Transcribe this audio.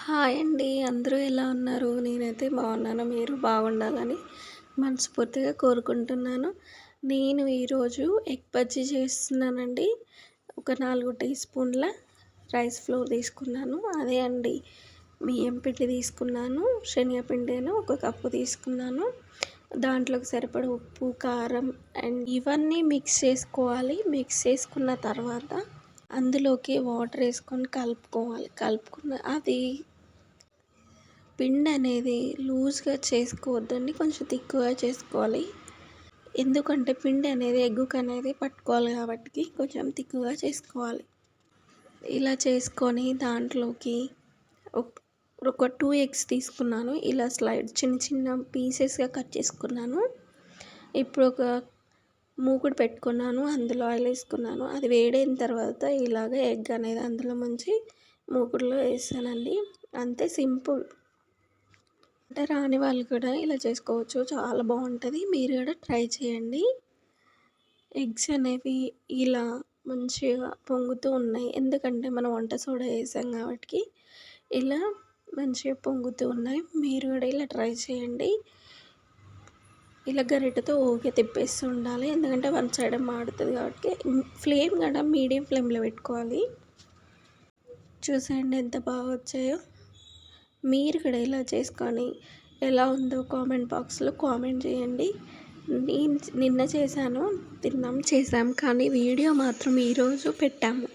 Hi అండి. అందరూ ఎలా ఉన్నారు? నేనైతే బాగున్నాను. మీరు బాగుండాలని మనస్ఫూర్తిగా కోరుకుంటున్నాను. నేను ఈరోజు ఎగ్ బజ్జీ చేస్తున్నానండి. ఒక 4 టీ స్పూన్ల రైస్ ఫ్లోర్ తీసుకున్నాను. అదే అండి, బియ్యం పిండి తీసుకున్నాను. శనగపిండేమో ఒక కప్పు తీసుకున్నాను. దాంట్లోకి సరిపడా ఉప్పు, కారం అండ్ ఇవన్నీ మిక్స్ చేసుకోవాలి. మిక్స్ చేసుకున్న తర్వాత అందులోకి వాటర్ వేసుకొని కలుపుకోవాలి. అది పిండి అనేది లూజ్గా చేసుకోవద్దండి, కొంచెం తిక్కుగా చేసుకోవాలి. ఎందుకంటే పిండి అనేది ఎగ్గుకు అనేది పట్టుకోవాలి కాబట్టి కొంచెం తిక్కుగా చేసుకోవాలి. ఇలా చేసుకొని దాంట్లోకి ఒక 2 ఎగ్స్ తీసుకున్నాను. ఇలా చిన్న చిన్న పీసెస్గా కట్ చేసుకున్నాను. ఇప్పుడు ఒక మూకుడు పెట్టుకున్నాను. అందులో ఆయిల్ వేసుకున్నాను. అది వేడైన తర్వాత ఇలాగ ఎగ్ అనేది అందులో ముంచి మూకుడులో వేసానండి. అంతే, సింపుల్. అంటే రాని వాళ్ళు కూడా ఇలా చేసుకోవచ్చు, చాలా బాగుంటుంది. మీరు కూడా ట్రై చేయండి. ఎగ్స్ అనేవి ఇలా మంచిగా పొంగుతూ ఉన్నాయి, ఎందుకంటే మనం వంట సోడా వేసాం కాబట్టి ఇలా మంచిగా పొంగుతూ ఉన్నాయి. మీరు కూడా ఇలా ట్రై చేయండి. ఇలా గరిటెతో ఊరికే తిప్పేస్తూ ఉండాలి, ఎందుకంటే వన్ సైడ్ మాడుతుంది కాబట్టి. ఫ్లేమ్ కూడా మీడియం ఫ్లేమ్లో పెట్టుకోవాలి. చూసేయండి ఎంత బాగా వచ్చాయో. మీరు కూడా ఇలా చేసుకొని ఎలా ఉందో కామెంట్ బాక్స్లో కామెంట్ చేయండి. నిన్న చేశాను, చేసాం, కానీ వీడియో మాత్రం ఈరోజు పెట్టాము.